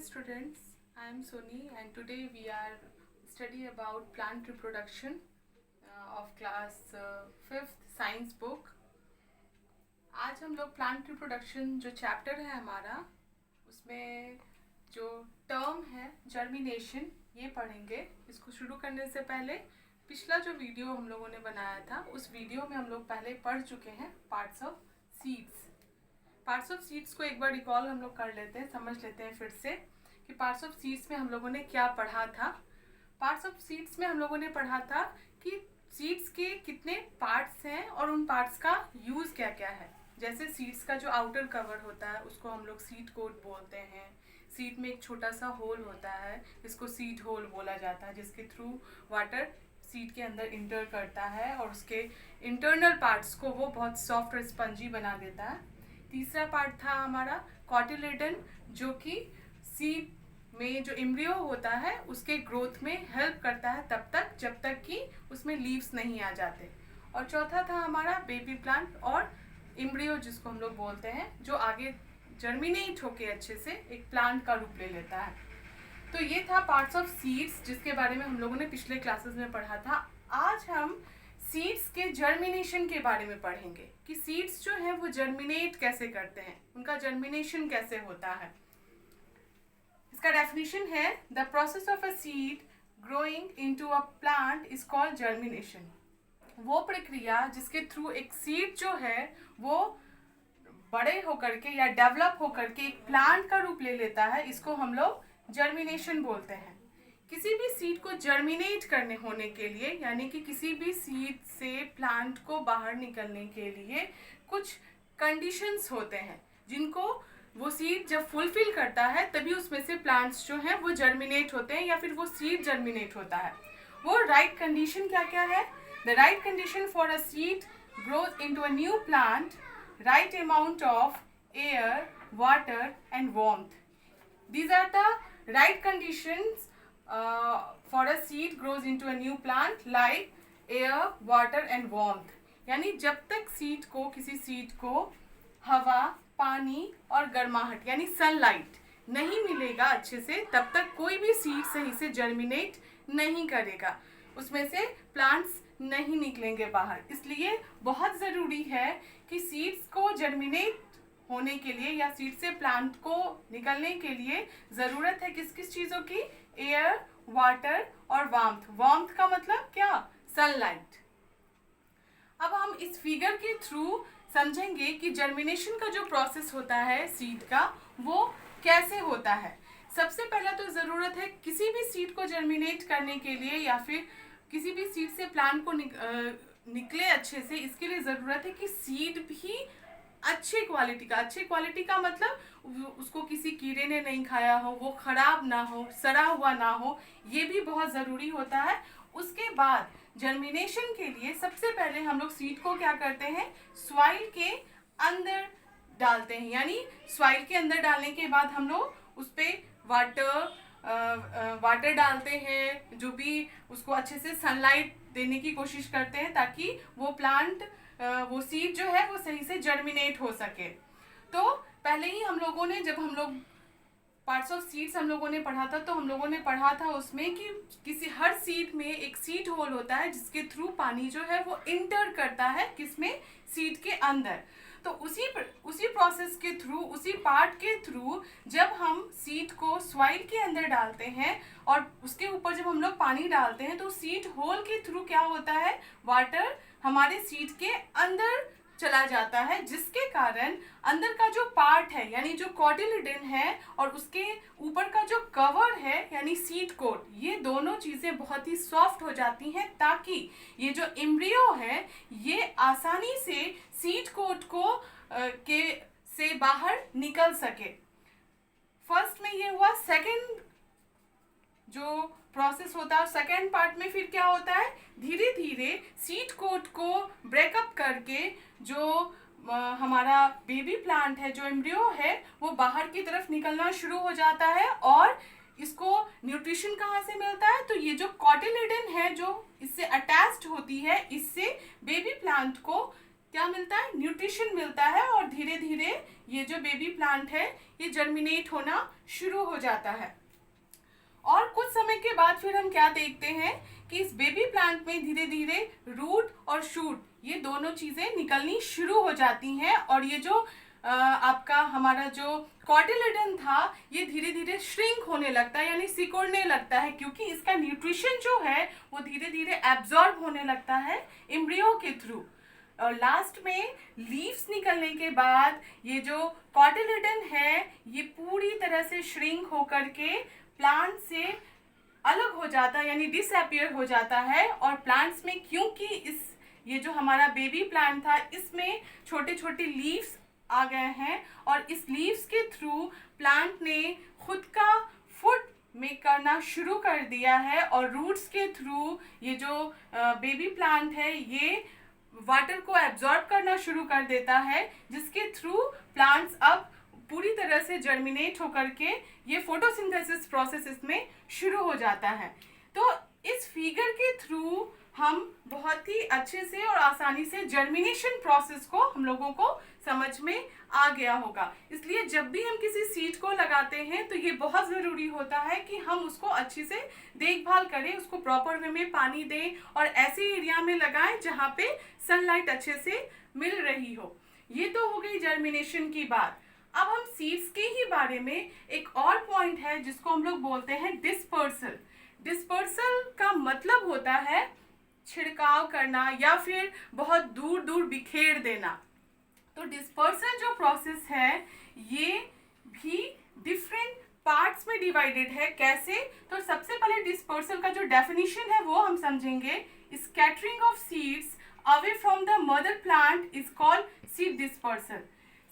students, I am Soni and today we are study about plant reproduction of class 5th science book. आज हम लोग plant reproduction जो chapter है हमारा उसमें जो टर्म है जर्मिनेशन ये पढ़ेंगे। इसको शुरू करने से पहले पिछला जो वीडियो हम लोगों ने बनाया था उस वीडियो में हम लोग पहले पढ़ चुके हैं parts of seeds. Parts of seeds को एक बार रिकॉल हम लोग कर लेते हैं, समझ लेते हैं फिर से कि पार्ट्स ऑफ सीड्स में हम लोगों ने क्या पढ़ा था। पार्ट्स ऑफ सीड्स में हम लोगों ने पढ़ा था कि सीड्स के कितने पार्ट्स हैं और उन पार्ट्स का यूज़ क्या क्या है। जैसे सीड्स का जो आउटर कवर होता है उसको हम लोग सीड कोट बोलते हैं। सीड में एक छोटा सा होल होता है जिसको सीड होल बोला जाता है, जिसके थ्रू वाटर सीड के अंदर इंटर करता है और उसके इंटरनल पार्ट्स को वो बहुत सॉफ्ट और स्पंजी बना देता है। तीसरा पार्ट था हमारा कॉटिलेडन, जो कि सीड में जो एम्ब्रियो होता है उसके ग्रोथ में हेल्प करता है तब तक जब तक कि उसमें लीव्स नहीं आ जाते। और चौथा था हमारा बेबी प्लांट और एम्ब्रियो जिसको हम लोग बोलते हैं, जो आगे जर्मिनेट होके अच्छे से एक प्लांट का रूप ले लेता है। तो ये था पार्ट्स ऑफ सीड्स जिसके बारे में हम लोगों ने पिछले क्लासेस में पढ़ा था। आज हम सीड्स के जर्मिनेशन के बारे में पढ़ेंगे कि सीड्स जो है वो जर्मिनेट कैसे करते हैं, उनका जर्मिनेशन कैसे होता है। इसका डेफिनेशन है the process of a seed growing into a plant is called germination. वो प्रक्रिया जिसके थ्रू एक सीड जो है वो बड़े होकर के या डेवलप होकर के एक प्लांट का रूप ले लेता है, इसको हम लोग जर्मिनेशन बोलते हैं। किसी भी सीड को जर्मिनेट करने होने के लिए यानी कि किसी भी सीड से प्लांट को बाहर निकलने के लिए कुछ कंडीशंस होते हैं जिनको वो सीड जब फुलफिल करता है तभी उसमें से प्लांट्स जो हैं वो जर्मिनेट होते हैं या फिर वो सीड जर्मिनेट होता है। वो राइट कंडीशन क्या क्या है? The right condition for a seed growth into a new plant, right amount of air, water and warmth. These are the right conditions for a seed grows into a new plant like air, water and warmth। यानी जब तक seed को किसी seed को हवा, पानी और गर्माहट यानी सनलाइट नहीं मिलेगा अच्छे से तब तक कोई भी सीड सही से जर्मिनेट नहीं करेगा, उसमें से प्लांट्स नहीं निकलेंगे बाहर। इसलिए बहुत ज़रूरी है कि सीड्स को जर्मिनेट होने के लिए या सीड से प्लांट को निकलने के लिए ज़रूरत है किस किस चीज़ों की? एयर, वाटर और वार्मथ। वार्मथ का मतलब क्या? सनलाइट। अब हम इस फिगर के थ्रू समझेंगे कि जर्मिनेशन का जो प्रोसेस होता है सीड का वो कैसे होता है। सबसे पहला तो ज़रूरत है किसी भी सीड को जर्मिनेट करने के लिए या फिर किसी भी सीड से प्लांट को निकले अच्छे से, इसके लिए ज़रूरत है कि सीड भी अच्छे क्वालिटी का मतलब उसको किसी कीड़े ने नहीं खाया हो, वो खराब ना हो, सड़ा हुआ ना हो, ये भी बहुत ज़रूरी होता है। उसके बाद जर्मिनेशन के लिए सबसे पहले हम लोग सीड को क्या करते हैं? सॉइल के अंदर डालते हैं। यानी सॉइल के अंदर डालने के बाद हम लोग उस पर वाटर डालते हैं, जो भी उसको अच्छे से सनलाइट देने की कोशिश करते हैं ताकि वो प्लांट वो सीड जो है वो सही से जर्मिनेट हो सके। तो पहले ही हम लोगों ने जब हम लोग पार्ट्स ऑफ सीड्स हम लोगों ने पढ़ा था तो हम लोगों ने पढ़ा था उसमें कि किसी हर सीड में एक सीड होल होता है जिसके थ्रू पानी जो है वो इंटर करता है किसमें? सीड के अंदर। तो उसी प्रोसेस के थ्रू, उसी पार्ट के थ्रू जब हम सीड को सॉइल के अंदर डालते हैं और उसके ऊपर जब हम लोग पानी डालते हैं तो सीड होल के थ्रू क्या होता है? वाटर हमारे सीड के अंदर चला जाता है, जिसके कारण अंदर का जो पार्ट है यानी जो कॉटिलेडन है और उसके ऊपर का जो कवर है यानी सीड कोट, ये दोनों चीज़ें बहुत ही सॉफ्ट हो जाती हैं ताकि ये जो एम्ब्रियो है ये आसानी से सीड कोट को से बाहर निकल सके। फर्स्ट में ये हुआ। सेकंड जो प्रोसेस होता है सेकेंड पार्ट में फिर क्या होता है? धीरे धीरे सीड कोट को ब्रेकअप करके जो हमारा बेबी प्लांट है, जो एम्ब्रियो है, वो बाहर की तरफ निकलना शुरू हो जाता है। और इसको न्यूट्रिशन कहाँ से मिलता है? तो ये जो कॉटिलेडन है जो इससे अटैच्ड होती है, इससे बेबी प्लांट को क्या मिलता है, न्यूट्रिशन मिलता है और धीरे धीरे ये जो बेबी प्लांट है ये जर्मिनेट होना शुरू हो जाता है। और कुछ समय के बाद फिर हम क्या देखते हैं कि इस बेबी प्लांट में धीरे धीरे रूट और शूट ये दोनों चीजें निकलनी शुरू हो जाती हैं और ये जो आपका हमारा जो कॉटिलेडन था ये धीरे धीरे श्रिंक होने लगता है, यानी सिकुड़ने लगता है, क्योंकि इसका न्यूट्रिशन जो है वो धीरे धीरे एब्जॉर्ब होने लगता है एम्ब्रियो के थ्रू। और लास्ट में लीव्स निकलने के बाद ये जो कॉटिलेडन है ये पूरी तरह से श्रिंक होकर के प्लांट से अलग हो जाता है, यानी डिसअपियर हो जाता है। और प्लांट्स में क्योंकि ये जो हमारा बेबी प्लांट था इसमें छोटे छोटे लीव्स आ गए हैं और इस लीव्स के थ्रू प्लांट ने खुद का फूड मेक करना शुरू कर दिया है और रूट्स के थ्रू ये जो बेबी प्लांट है ये वाटर को एब्जॉर्ब करना शुरू कर देता है, जिसके थ्रू प्लांट्स अब पूरी तरह से जर्मिनेट होकर के ये फोटोसिंथेसिस प्रोसेस इसमें शुरू हो जाता है। तो इस फिगर के थ्रू हम बहुत ही अच्छे से और आसानी से जर्मिनेशन प्रोसेस को हम लोगों को समझ में आ गया होगा। इसलिए जब भी हम किसी सीड को लगाते हैं तो ये बहुत ज़रूरी होता है कि हम उसको अच्छे से देखभाल करें, उसको प्रॉपर वे में पानी दें और ऐसे एरिया में लगाएं जहाँ पे सनलाइट अच्छे से मिल रही हो। ये तो हो गई जर्मिनेशन की बात। अब हम सीड्स के ही बारे में एक और पॉइंट है जिसको हम लोग बोलते हैं डिस्पर्सल। डिस्पर्सल का मतलब होता है छिड़काव करना या फिर बहुत दूर दूर बिखेर देना। तो डिस्पर्सल जो प्रोसेस है ये भी डिफरेंट पार्ट्स में डिवाइडेड है। कैसे? तो सबसे पहले डिस्पर्सल का जो डेफिनेशन है वो हम समझेंगे। Scattering of seeds away from the mother plant is called seed dispersal.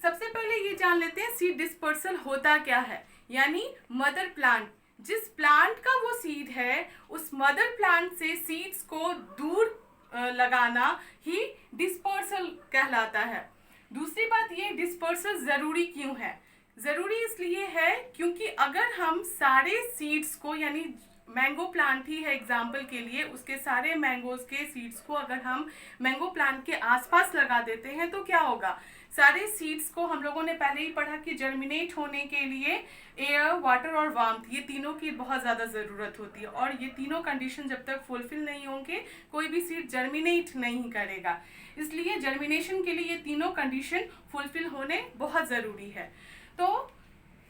सबसे पहले ये जान लेते हैं सीड डिस्पर्सल होता क्या है। यानी मदर प्लांट, जिस प्लांट का वो सीड है उस मदर प्लांट से सीड्स को दूर लगाना ही डिस्पर्सल कहलाता है। दूसरी बात, ये डिस्पर्सल ज़रूरी क्यों है? ज़रूरी इसलिए है क्योंकि अगर हम सारे सीड्स को, यानी मैंगो प्लांट ही है एग्जाम्पल के लिए, उसके सारे मैंगोज के सीड्स को अगर हम मैंगो प्लांट के आसपास लगा देते हैं तो क्या होगा? सारे सीड्स को हम लोगों ने पहले ही पढ़ा कि जर्मिनेट होने के लिए एयर, वाटर और वार्मथ, ये तीनों की बहुत ज़्यादा ज़रूरत होती है और ये तीनों कंडीशन जब तक फुलफिल नहीं होंगे कोई भी सीड जर्मिनेट नहीं करेगा। इसलिए जर्मिनेशन के लिए ये तीनों कंडीशन फुलफिल होने बहुत ज़रूरी है। तो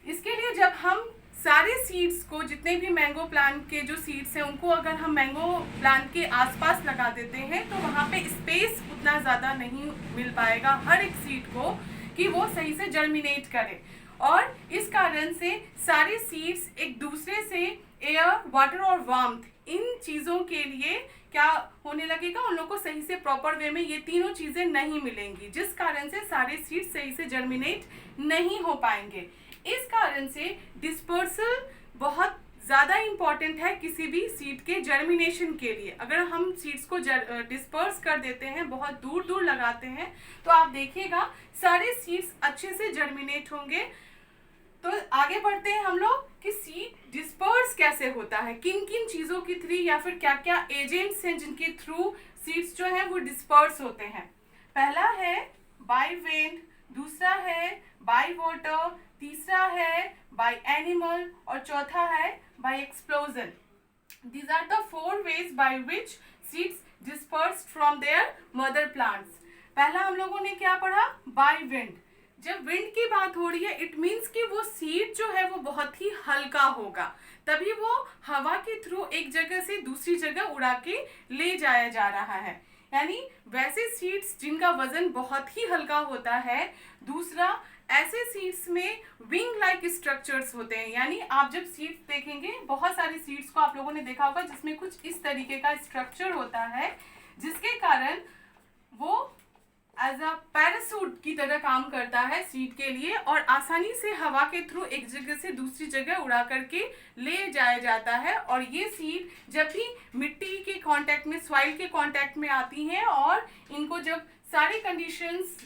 इसके लिए जब हम सारे सीड्स को, जितने भी मैंगो प्लांट के जो सीड्स हैं उनको अगर हम मैंगो प्लांट के आसपास लगा देते हैं तो वहाँ पे स्पेस उतना ज़्यादा नहीं मिल पाएगा हर एक सीड को कि वो सही से जर्मिनेट करे और इस कारण से सारे सीड्स एक दूसरे से एयर, वाटर और वार्मथ इन चीज़ों के लिए क्या होने लगेगा, उन लोगों को सही से प्रॉपर वे में ये तीनों चीज़ें नहीं मिलेंगी, जिस कारण से सारे सीड्स सही से जर्मिनेट नहीं हो पाएंगे। इस कारण से डिस्पर्सल बहुत ज़्यादा इम्पॉर्टेंट है किसी भी सीड के जर्मिनेशन के लिए। अगर हम सीड्स को डिस्पर्स कर देते हैं, बहुत दूर दूर लगाते हैं, तो आप देखिएगा सारे सीड्स अच्छे से जर्मिनेट होंगे। तो आगे बढ़ते हैं हम लोग कि सीड डिस्पर्स कैसे होता है, किन किन चीज़ों के थ्रू या फिर क्या क्या एजेंट्स हैं जिनके थ्रू सीड्स जो है वो डिस्पर्स होते हैं। पहला है बाय विंड, दूसरा है बाय वाटर, तीसरा है बाय एनिमल और चौथा है by explosion. These are the 4 ways by which seeds dispersed from their mother plants. पहला हम लोगों ने क्या पढ़ा? By wind. जब विंड की बात हो रही है इट मीन्स कि वो सीड जो है वो बहुत ही हल्का होगा, तभी वो हवा के थ्रू एक जगह से दूसरी जगह उड़ा के ले जाया जा रहा है। यानी वैसे सीड्स जिनका वजन बहुत ही हल्का होता है। दूसरा, ऐसे सीड्स में विंग लाइक स्ट्रक्चर्स होते हैं। यानी आप जब सीड्स देखेंगे, बहुत सारे सीड्स को आप लोगों ने देखा होगा जिसमें कुछ इस तरीके का स्ट्रक्चर होता है, जिसके कारण वो एज अ पैरासूट की तरह काम करता है सीड के लिए और आसानी से हवा के थ्रू एक जगह से दूसरी जगह उड़ा करके ले जाया जाता है। और ये सीड जब भी मिट्टी के कांटेक्ट में, सॉइल के कांटेक्ट में आती हैं और इनको जब सारे कंडीशंस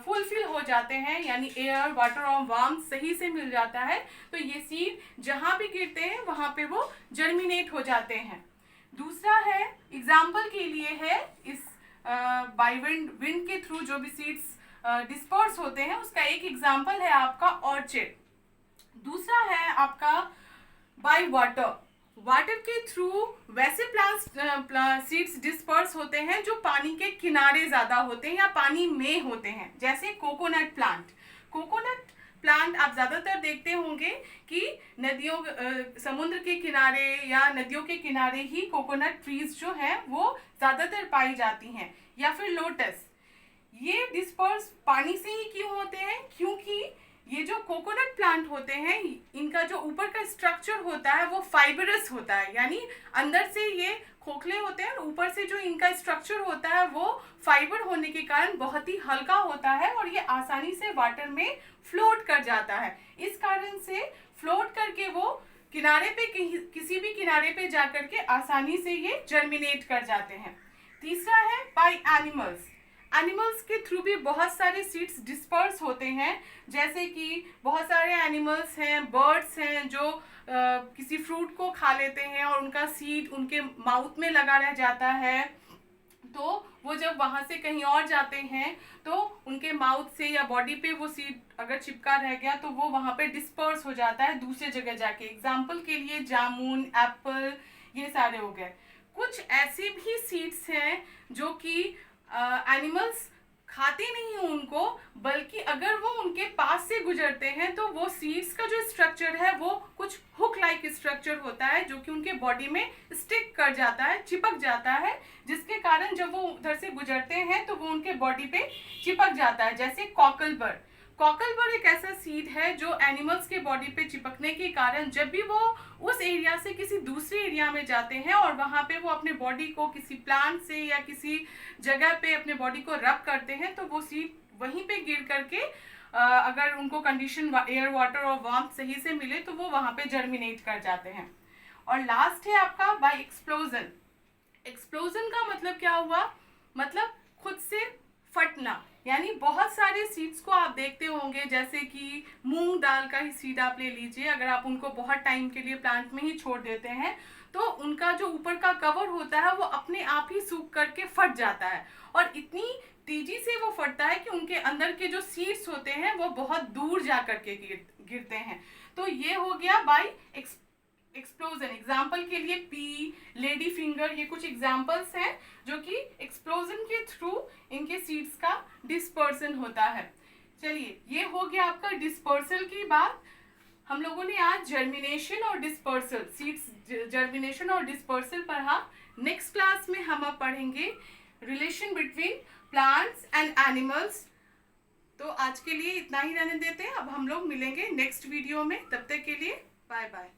फुलफिल हो जाते हैं, यानी एयर, वाटर और वार्मथ सही से मिल जाता है, तो ये सीड जहाँ भी गिरते हैं वहाँ पे वो जर्मिनेट हो जाते हैं। दूसरा है, एग्जाम्पल के लिए है, इस बाय विंड के थ्रू जो भी सीड्स डिस्पर्स होते हैं, उसका एक एग्जाम्पल है आपका ऑर्चिड। दूसरा है आपका बाय वाटर के थ्रू वैसे प्लांट्स सीड्स डिस्पर्स होते हैं जो पानी के किनारे ज़्यादा होते हैं या पानी में होते हैं, जैसे कोकोनट प्लांट आप ज़्यादातर देखते होंगे कि नदियों समुद्र के किनारे या नदियों के किनारे ही कोकोनट ट्रीज जो हैं वो ज़्यादातर पाई जाती हैं। या फिर लोटस, ये डिस्पर्स पानी से ही क्यों होते हैं? क्योंकि ये जो कोकोनट प्लांट होते हैं, इनका जो ऊपर का स्ट्रक्चर होता है वो फाइबरस होता है, यानी अंदर से ये खोखले होते हैं, ऊपर से जो इनका स्ट्रक्चर होता है वो फाइबर होने के कारण बहुत ही हल्का होता है और ये आसानी से वाटर में फ्लोट कर जाता है। इस कारण से फ्लोट करके वो किनारे पे किसी भी किनारे पे जाकर के आसानी से ये जर्मिनेट कर जाते हैं। तीसरा है बाय एनिमल्स के थ्रू भी बहुत सारे सीड्स डिस्पर्स होते हैं, जैसे कि बहुत सारे एनिमल्स हैं, बर्ड्स हैं जो किसी फ्रूट को खा लेते हैं और उनका सीड उनके माउथ में लगा रह जाता है, तो वो जब वहाँ से कहीं और जाते हैं तो उनके माउथ से या बॉडी पे वो सीड अगर चिपका रह गया तो वो वहाँ पे डिस्पर्स हो जाता है दूसरे जगह जाके। एग्जाम्पल के लिए जामुन, एप्पल, ये सारे हो गए। कुछ ऐसे भी सीड्स हैं जो कि एनिमल्स खाते नहीं हैं उनको, बल्कि अगर वो उनके पास से गुजरते हैं तो वो सीड्स का जो स्ट्रक्चर है वो कुछ हुक लाइक स्ट्रक्चर होता है जो कि उनके बॉडी में स्टिक कर जाता है, चिपक जाता है, जिसके कारण जब वो उधर से गुजरते हैं तो वो उनके बॉडी पे चिपक जाता है। जैसे कॉकलबर एक ऐसा सीड है जो एनिमल्स के बॉडी पे चिपकने के कारण जब भी वो उस एरिया से किसी दूसरे एरिया में जाते हैं और वहाँ पे वो अपने बॉडी को किसी प्लांट से या किसी जगह पे अपने बॉडी को रब करते हैं तो वो सीड वहीं पे गिर करके अगर उनको कंडीशन एयर, वाटर और वार्मथ सही से मिले तो वो वहाँ पे जर्मिनेट कर जाते हैं। और लास्ट है आपका बाय एक्सप्लोजन का मतलब क्या हुआ? मतलब खुद से फटना, यानी बहुत सारे सीड्स को आप देखते होंगे, जैसे कि मूंग दाल का ही सीड आप ले लीजिए, अगर आप उनको बहुत टाइम के लिए प्लांट में ही छोड़ देते हैं तो उनका जो ऊपर का कवर होता है वो अपने आप ही सूख करके फट जाता है और इतनी तेजी से वो फटता है कि उनके अंदर के जो सीड्स होते हैं वो बहुत दूर जा करके गिरते हैं। तो ये हो गया बाय एक्सप्लोजन। एग्जाम्पल के लिए पी, लेडी फिंगर, ये कुछ एग्जाम्पल्स हैं जो कि एक्सप्लोजन के थ्रू इनके सीड्स का डिस्पर्सन होता है। चलिए, ये हो गया आपका डिस्पर्सल की बात। हम लोगों ने आज जर्मिनेशन और डिस्पर्सल, सीड्स जर्मिनेशन और डिस्पर्सल पढ़ा। नेक्स्ट क्लास में हम अब पढ़ेंगे relation between plants and animals. तो आज के लिए इतना ही रहने देते हैं, अब हम लोग मिलेंगे नेक्स्ट वीडियो में। तब तक के लिए बाय बाय।